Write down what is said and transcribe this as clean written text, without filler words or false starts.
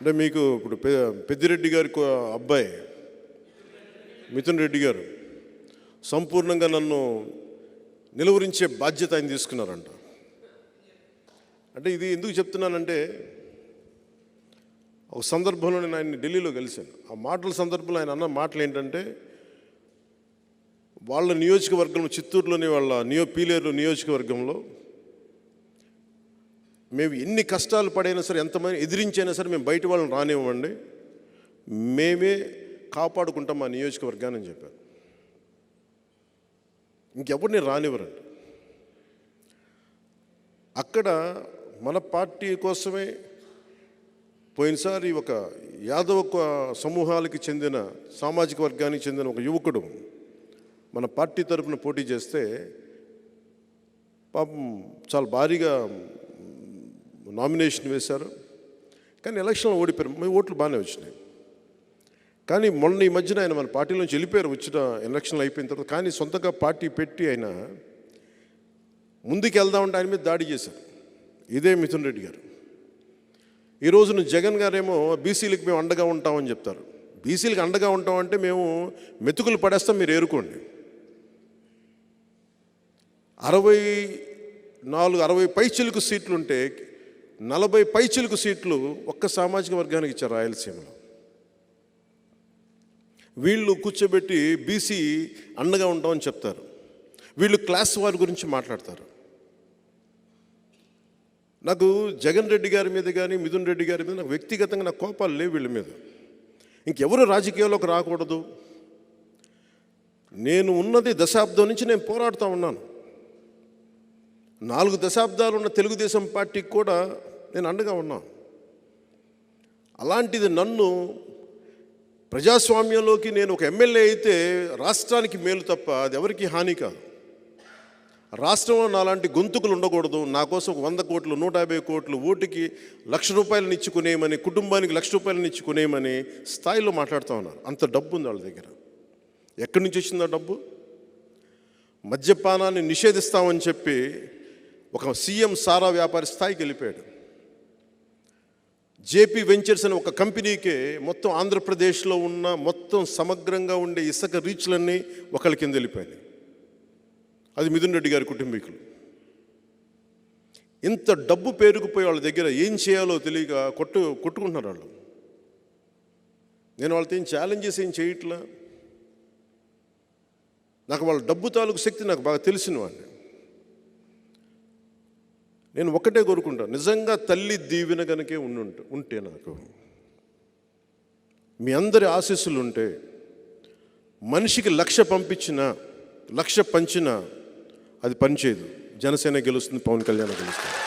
అంటే మీకు ఇప్పుడు పెద్దిరెడ్డి గారి అబ్బాయి మిథున్ రెడ్డి గారు సంపూర్ణంగా నన్ను నిలువరించే బాధ్యత ఆయన తీసుకున్నారంట. అంటే ఇది ఎందుకు చెప్తున్నానంటే, ఒక సందర్భంలో నేను ఆయన్ని ఢిల్లీలో కలిశాను. ఆ మాటల సందర్భంలో ఆయన అన్న మాటలు ఏంటంటే, వాళ్ళ నియోజకవర్గంలో చిత్తూరులోని వాళ్ళ పీలేరు నియోజకవర్గంలో మేము ఎన్ని కష్టాలు పడైనా సరే, ఎంతమంది ఎదిరించైనా సరే మేము బయట వాళ్ళని రానివ్వండి, మేమే కాపాడుకుంటాం మా నియోజకవర్గాన్ని అని చెప్పాను. ఇంకెవరిని రానివ్వరండి. అక్కడ మన పార్టీ కోసమే పోయినసారి ఒక యాదవ సమూహాలకి చెందిన సామాజిక వర్గానికి చెందిన ఒక యువకుడు మన పార్టీ తరఫున పోటీ చేస్తే పాపం చాలా భారీగా నామినేషన్ వేశారు. కానీ ఎలక్షన్లో ఓడిపోయారు. మీ ఓట్లు బాగానే వచ్చినాయి. కానీ మొన్న ఈ మధ్యన ఆయన మన పార్టీలోంచి వెళ్ళిపోయారు వచ్చిన ఎలక్షన్లు అయిపోయిన తర్వాత. కానీ సొంతంగా పార్టీ పెట్టి ఆయన ముందుకు వెళ్దామంటే ఆయన మీద దాడి చేశారు. ఇదే మిథున్ రెడ్డి గారు. ఈ రోజున జగన్ గారేమో బీసీలకు మేము అండగా ఉంటామని చెప్తారు. బీసీలకు అండగా ఉంటామంటే మేము మెతుకులు పడేస్తాం, మీరు ఏరుకోండి. 60 పైచిలుకు సీట్లు ఉంటే 40 పైచిలుకు సీట్లు ఒక్క సామాజిక వర్గానికి ఇచ్చారు రాయలసీమలో. వీళ్ళు కూర్చోబెట్టి బీసీ అండగా ఉంటామని చెప్తారు. వీళ్ళు క్లాస్ వారి గురించి మాట్లాడతారు. నాకు జగన్ రెడ్డి గారి మీద కానీ మిథున్ రెడ్డి గారి మీద నాకు వ్యక్తిగతంగా నాకు కోపాలు లేవు వీళ్ళ మీద. ఇంకెవరు రాజకీయాల్లోకి రాకూడదు. నేను ఉన్నది దశాబ్దం నుంచి నేను పోరాడుతూ ఉన్నాను. 4 దశాబ్దాలు ఉన్న తెలుగుదేశం పార్టీకి కూడా నేను అండగా ఉన్నాను. అలాంటిది నన్ను ప్రజాస్వామ్యంలోకి నేను ఒక ఎమ్మెల్యే అయితే రాష్ట్రానికి మేలు తప్ప అది ఎవరికి హాని కాదు. రాష్ట్రంలో నాలాంటి గొంతుకులు ఉండకూడదు. నా కోసం 100 కోట్లు 150 కోట్లు ఓటుకి ₹1,00,000 ఇచ్చుకునేయమని, కుటుంబానికి ₹1,00,000 ఇచ్చుకునేయమని స్థాయిలో మాట్లాడుతూ ఉన్నారు. అంత డబ్బు ఉంది వాళ్ళ దగ్గర. ఎక్కడి నుంచి వచ్చిందా డబ్బు? మద్యపానాన్ని నిషేధిస్తామని చెప్పి ఒక సీఎం సారా వ్యాపారి స్థాయికి వెళ్ళిపోయాడు. జేపీ వెంచర్స్ అనే ఒక కంపెనీకే మొత్తం ఆంధ్రప్రదేశ్లో ఉన్న మొత్తం సమగ్రంగా ఉండే ఇసుక రీచ్లన్నీ ఒకళ్ళ కింద వెళ్ళిపోయాయి. అది మిథున్ రెడ్డి గారి కుటుంబీకులు. ఇంత డబ్బు పేరుకుపోయి వాళ్ళ దగ్గర ఏం చేయాలో తెలియక కొట్టుకుంటున్నారు వాళ్ళు. నేను వాళ్ళతో ఏం ఛాలెంజెస్ ఏం చేయట్లా. నాకు వాళ్ళ డబ్బు తాలూకు శక్తి నాకు బాగా తెలిసిన వాడిని. నేను ఒకటే కోరుకుంటాను, నిజంగా తల్లి దీవెన కనుకే ఉంటే నాకు మీ అందరి ఆశీస్సులు ఉంటే మనిషికి 1,00,000 పంపించినా 1,00,000 పంచినా అది పనిచేయదు. జనసేన గెలుస్తుంది, పవన్ కళ్యాణ్ గెలుస్తుంది.